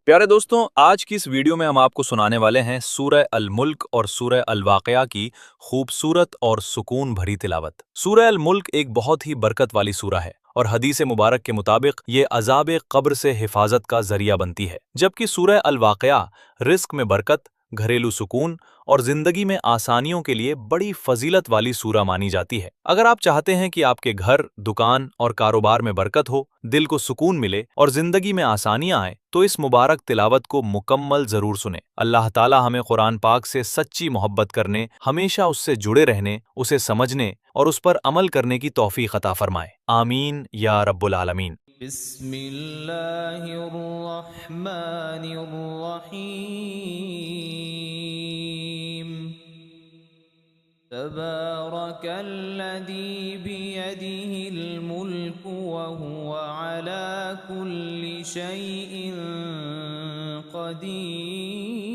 प्यारे दोस्तों, आज की इस वीडियो में हम आपको सुनाने वाले हैं सूरह अल मुल्क और सूरह अल वाक़िया की खूबसूरत और सुकून भरी तिलावत। सूरह अल मुल्क एक बहुत ही बरकत वाली सूरह है और हदीस मुबारक के मुताबिक ये अज़ाब क़ब्र से हिफाजत का जरिया बनती है, जबकि सूरह अल वाक़िया रिस्क में बरकत, घरेलू सुकून और जिंदगी में आसानियों के लिए बड़ी फजीलत वाली सूरह मानी जाती है। अगर आप चाहते हैं कि आपके घर, दुकान और कारोबार में बरकत हो, दिल को सुकून मिले और जिंदगी में आसानियां आए, तो इस मुबारक तिलावत को मुकम्मल जरूर सुने। अल्लाह ताला हमें कुरान पाक से सच्ची मोहब्बत करने, हमेशा उससे जुड़े रहने, उसे समझने और उस पर अमल करने की तौफीक अता फरमाए। आमीन या रब्बुल आलमीन। बिस्मिल्लाहिर्रहमानिर्रहीम। तबारकल्लज़ी बियदिहिल मुल्कु व हुवा अला कुल्लि शैइन क़दीर।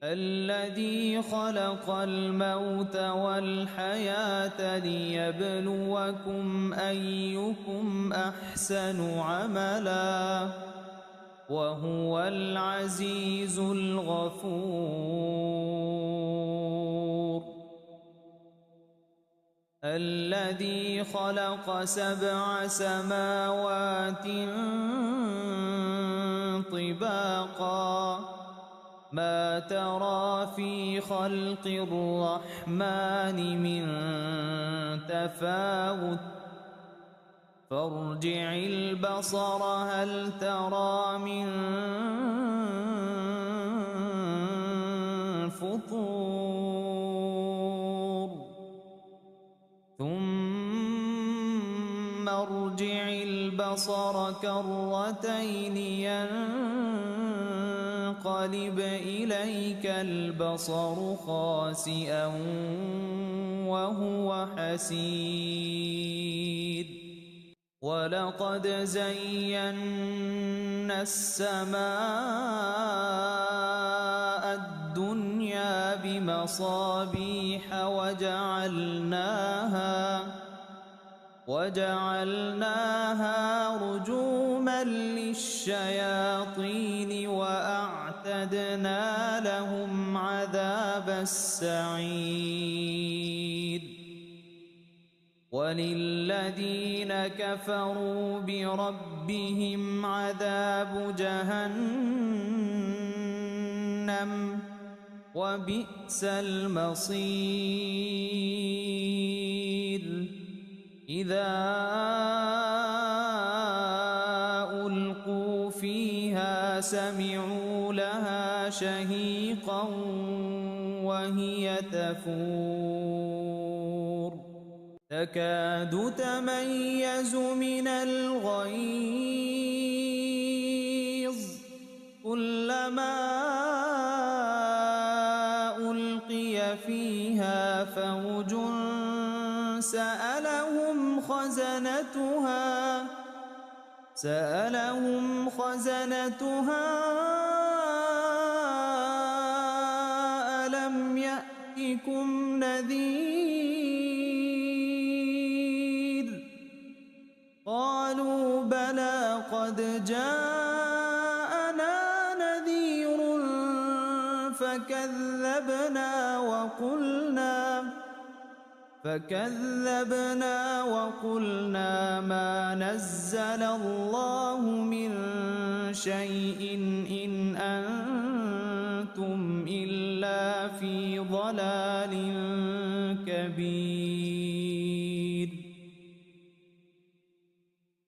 الذي خلق الموت والحياة ليبلوكم أيكم أحسن عملا وهو العزيز الغفور. الذي خلق 7 سماوات طباقا ما ترى في خلق الرحمن من تفاوت فارجع البصر هل ترى من فطور ثم ارجع البصر كرتين ينقلب إليك البصر خاسئا وهو حسير. ولقد زينا السماء الدنيا بمصابيح وجعلناها رجوما للشياطين وأعتدنا لهم عذاب السعير. وللذين كفروا بربهم عذاب جهنم وبئس المصير. إذا ألقوا فيها سمعوا لها شهيقا وهي تفور تكاد تميز من الغيظ كلما ألقي فيها فوج سألهم خزنتها ألم يأتكم نذير قالوا بلى قد جاءنا نذير فكذبنا وقلنا ما نزل الله من شيء إن أنتم إلا في ضلال كبير.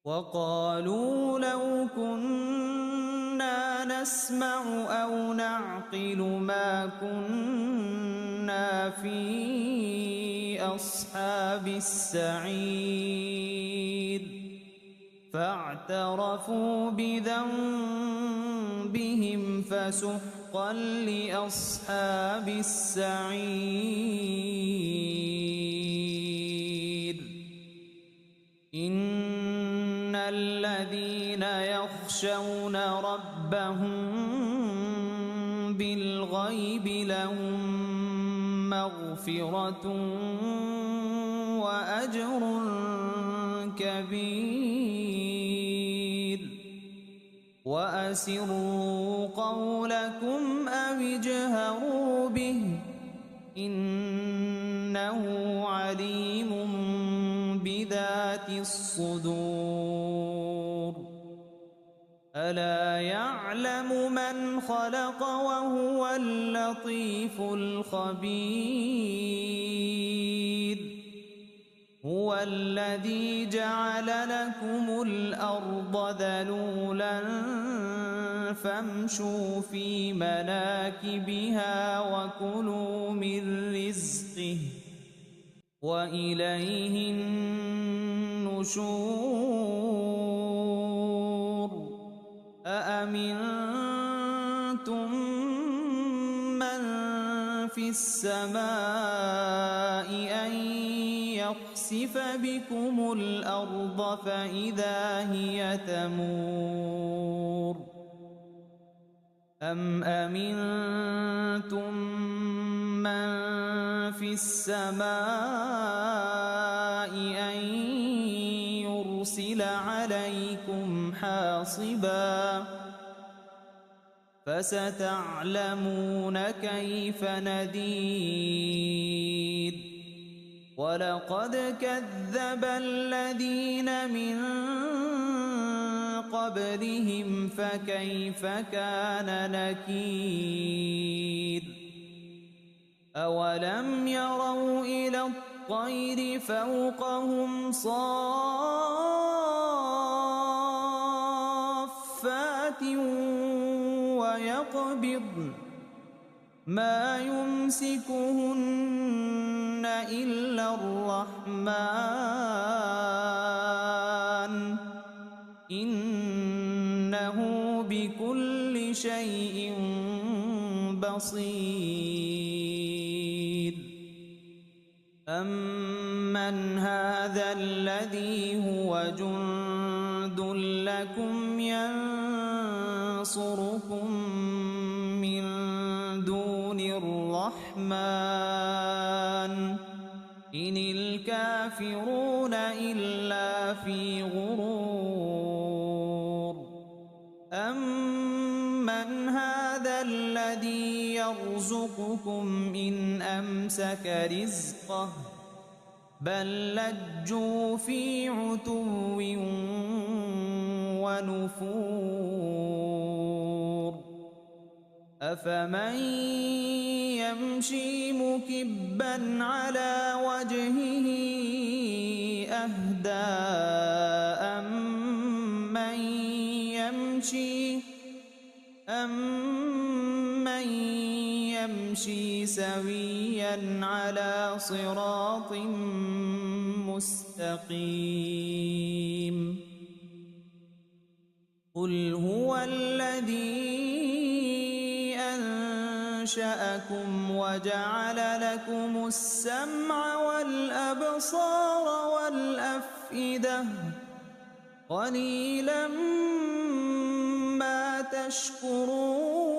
وقالوا لو كنا نسمع أو نعقل ما كنا في أصحاب السعير. فاعترفوا بذنبهم فسحقا لأصحاب السعير. إن الذين يخشون ربهم بالغيب لهم مغفرة وأجر كبير. وأسروا قولكم أو اجهروا به إنه عليم بذات الصدور ألا يعلم من خلق وهو اللطيف الخبير هو الذي جعل لكم الأرض ذلولا فامشوا في مناكبها وكلوا من رزقه وإليه النشور أأمنتم من في السماء أن يخسف بكم الأرض فإذا هي تمور أم أمنتم من في السماء أن يرسل عليكم حاصبا فستعلمون كيف نذير ولقد كذب الذين من قبلهم فكيف كان نكير أولم يروا إلى الطير فوقهم صافات ويقبضن ما يمسكهن إلا الرحمن إنه بكل شيء بصير أمن هذا الذي هو جند لكم ينصركم من دون الرحمن إن الكافرون إلا في غرور أمن هذا الذي يرزقكم إن أمسك رزقه بل لجوا في عتو ونفور أفمن يمشي مكبا على وجهه أهدى أمن يمشي سويا على صراط مستقيم قل هو الذي أنشأكم وجعل لكم السمع والأبصار والأفئدة قليلا ما تشكرون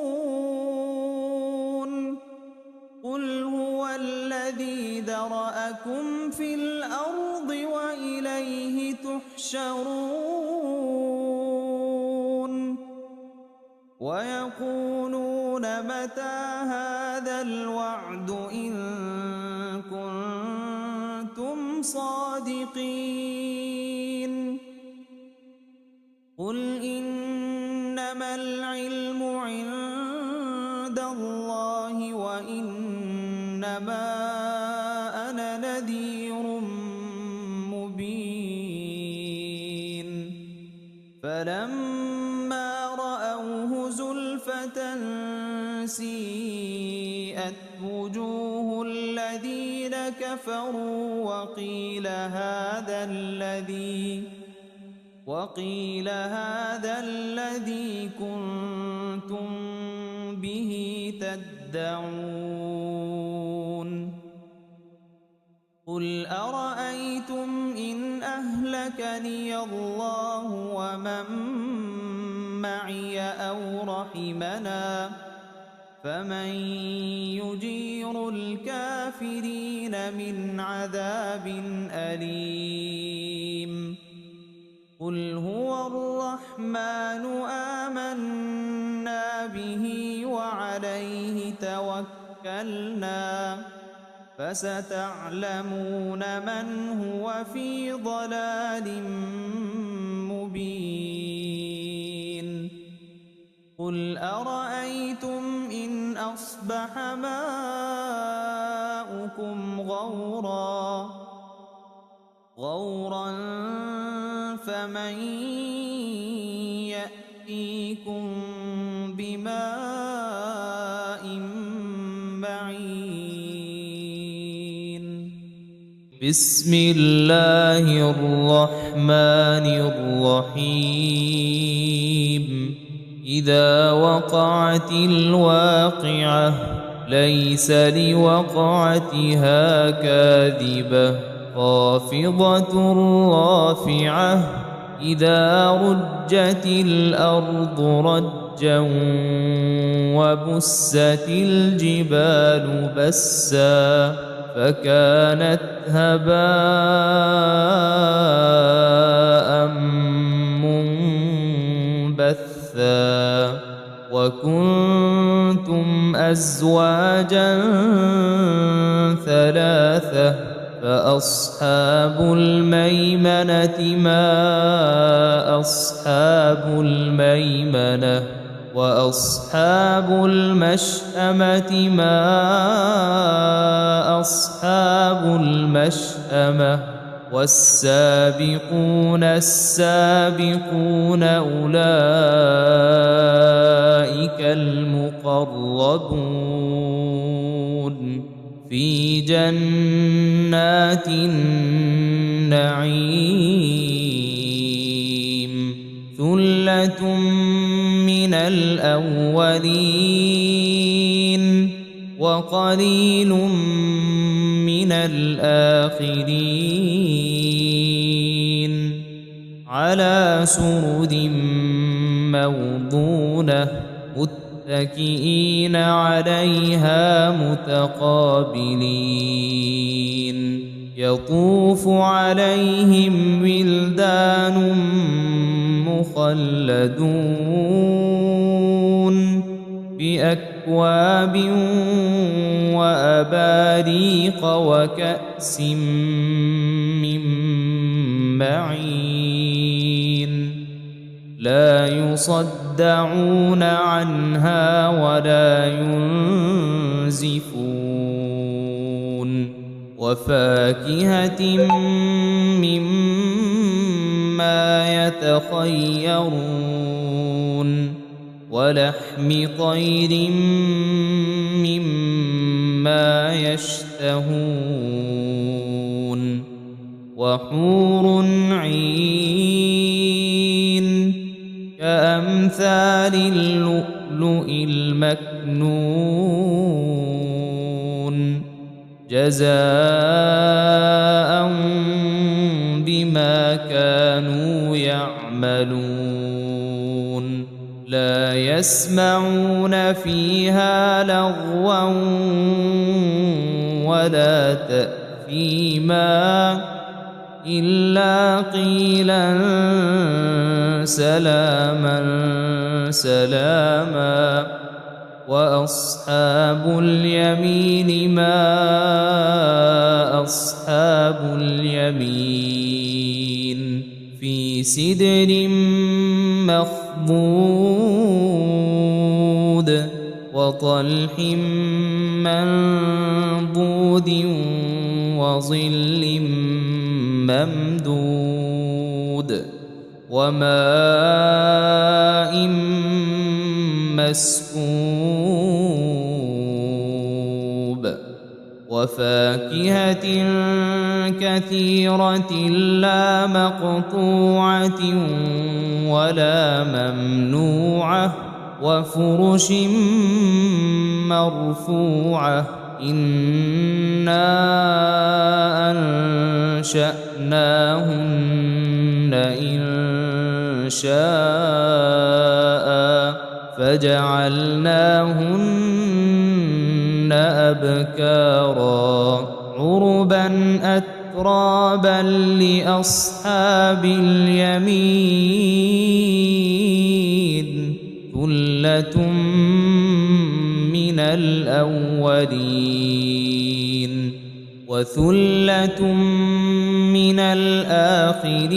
قل هو الذي ذرأكم في الأرض وإليه تحشرون ويقولون متى هذا الوعد إن كنتم صادقين قل إنما العلم عند الله وإنما أنا نذير مبين فلما رأوه زلفة سيئت وجوه الذين كفروا وقيل هذا الذي كنتم به تدعون قل أرأيتم إن أهلكني الله ومن معي أو رحمنا فمن يجير الكافرين من عذاب أليم قل هو الرحمن آمنا به وعليه توكلنا فستعلمون من هو في ضلال مبين قل أرأيتم إن أصبح ماؤكم غورا فمن يأتيكم بماء معين بسم الله الرحمن الرحيم إذا وقعت الواقعة ليس لوقعتها كاذبة خافضة رافعة إذا رجت الأرض رجا وبست الجبال بسا فكانت هباء منبثا وكنتم أزواجا ثلاثة فأصحاب الميمنة ما أصحاب الميمنة وأصحاب المشأمة ما أصحاب المشأمة والسابقون السابقون أولئك المقربون في جنات النعيم ثلة من الأولين وقليل من الآخرين على سرر موضونة متكئين عليها متقابلين يطوف عليهم ولدان مخلدون بأكواب وأباريق وكأس من معين لا يصدعون عنها ولا ينزفون وفاكهة مما يتخيرون ولحم طير مما يشتهون وحور عين كأمثال اللؤلؤ المكنون جزاء بما كانوا يعملون لا يسمعون فيها لغوا ولا تأثيما إلا قيلا سلاما سلاما وأصحاب اليمين ما أصحاب اليمين في سدر مخضود وطلح منضود وظل ممدود وماء مسكوب وفاكهة كثيرة لا مقطوعة ولا ممنوعة وفرش مرفوعة إنا أنشأناهن إن شاء فجعلناهن أبكارا عربا أترابا لأصحاب اليمين ثلة من الأولين وثلة من الآخرين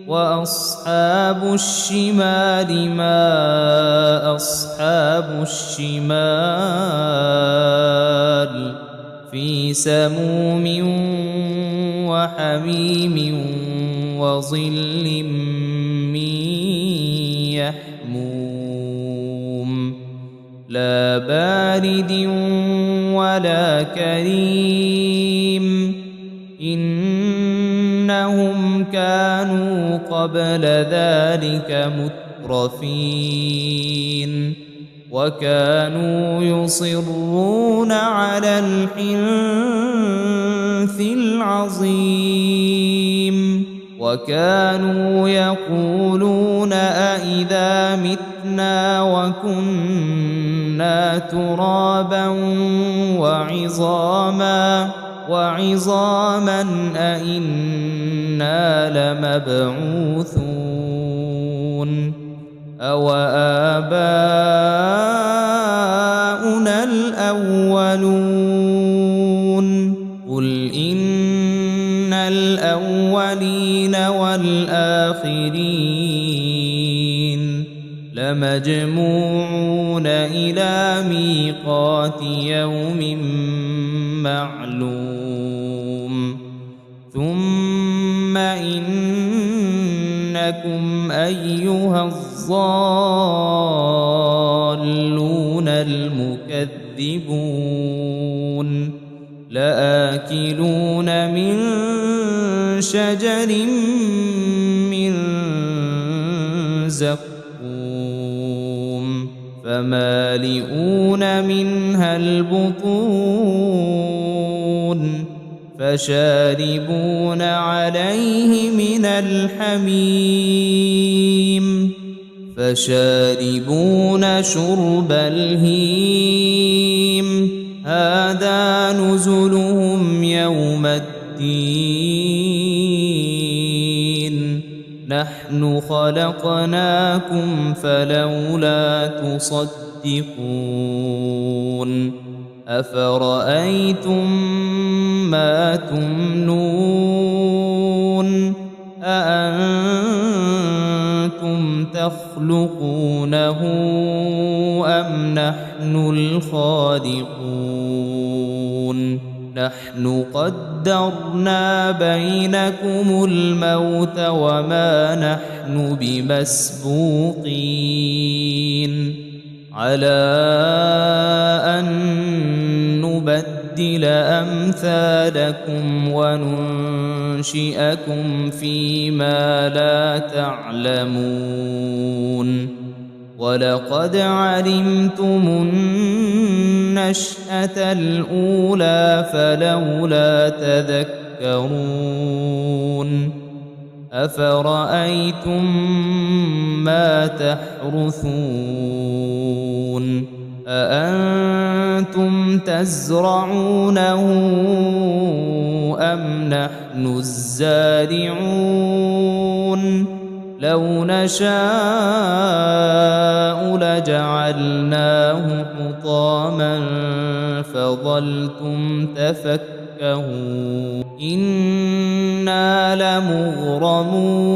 وأصحاب الشمال ما أصحاب الشمال في سموم وحميم وظل من يحموم لا بارد ولا كريم إنهم كانوا قبل ذلك مترفين وكانوا يصرون على الحنث العظيم وكانوا يقولون أإذا متنا وكنا ترابا وعظاما أإنا لمبعوثون أو آباؤنا الأولون قل إن الأولين والآخرين لمجموعون إلى ميقات يوم معلوم ثم إنكم أيها الضالون المكذبون لآكلون من شجر من زقوم فمالئون منها البطون فشاربون عليه من الحميم فشاربون شرب الهيم هذا نزلهم يوم الدين نحن خلقناكم فلولا تصدقون أفرأيتم ما تمنون أأنتم تخلقونه أم نحن الخالقون نحن قدرنا بينكم الموت وما نحن بمسبوقين على أن نبدل أمثالكم وننشئكم فيما لا تعلمون ولقد علمتم النشأة الأولى فلولا تذكرون أفرأيتم ما تحرثون أأنتم تزرعونه أم نحن الزارعون لو نشاء لجعلناه حطاما فظلتم تفكهون إنا لمغرمون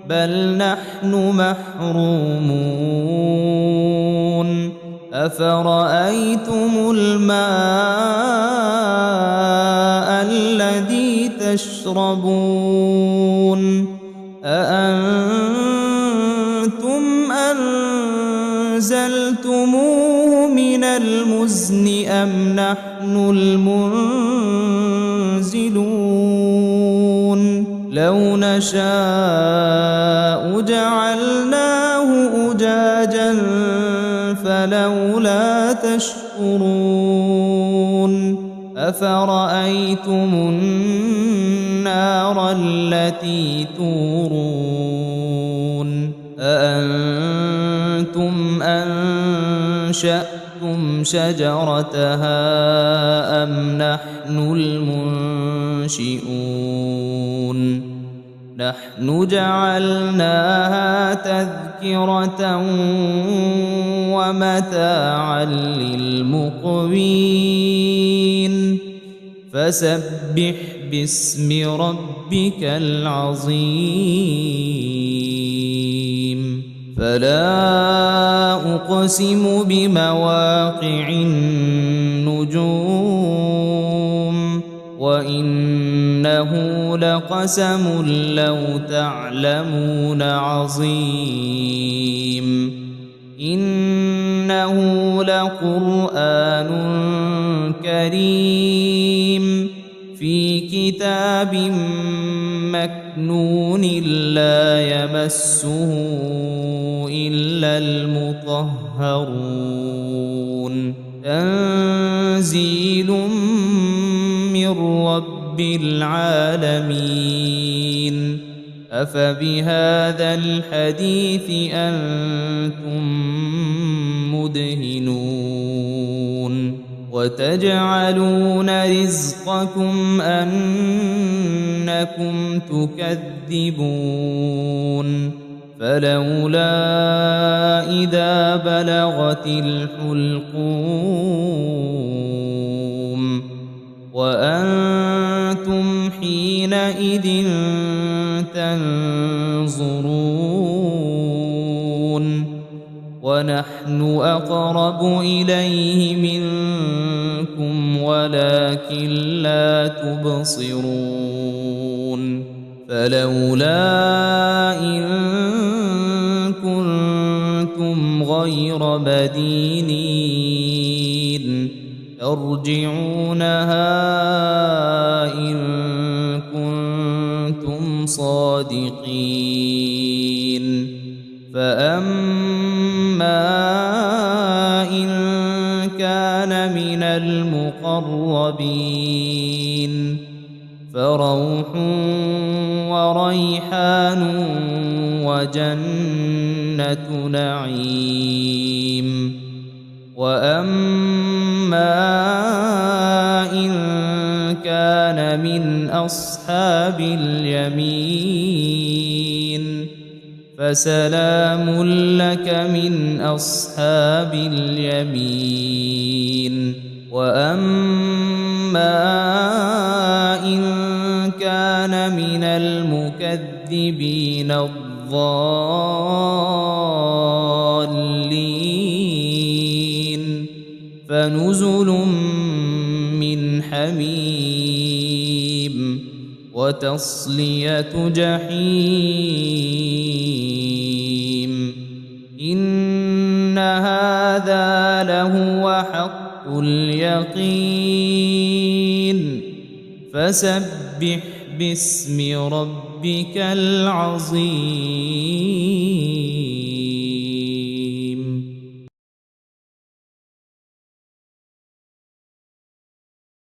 بل نحن محرومون أفرأيتم الماء الذي تشربون أأنتم أنزلتموه من المزن أم نحن المنزلون لو نشاء جعلناه أجاجا فلولا تشكرون أفرأيتم النار التي تورون أأنتم أنشأتم لكم شجرتها أم نحن المنشئون نحن جعلناها تذكرة ومتاعا للمقوين فسبح باسم ربك العظيم فلا أقسم بمواقع النجوم وإنه لقسم لو تعلمون عظيم إنه لقرآن كريم في كتاب مكنون لا يمسه إلا المطهرون تنزيل من رب العالمين أفبهذا الحديث أنتم مدهنون وتجعلون رزقكم أنكم تكذبون فلولا إذا بلغت الحلقوم وأنتم حينئذ تنظرون ونحن أقرب إليه منكم ولكن لا تبصرون فلولا إن كنتم غير مدينين ترجعونها إن كنتم صادقين فأما إن كان من المقربين فروح وريحان وجنة نعيم وأما إن كان من أصحاب اليمين فسلام لك من أصحاب اليمين وأما إن كان من المكذبين الضالين فنزل من حميم وتصلية جحيم إن هذا لهو حق اليقين فسبح باسم ربك العظيم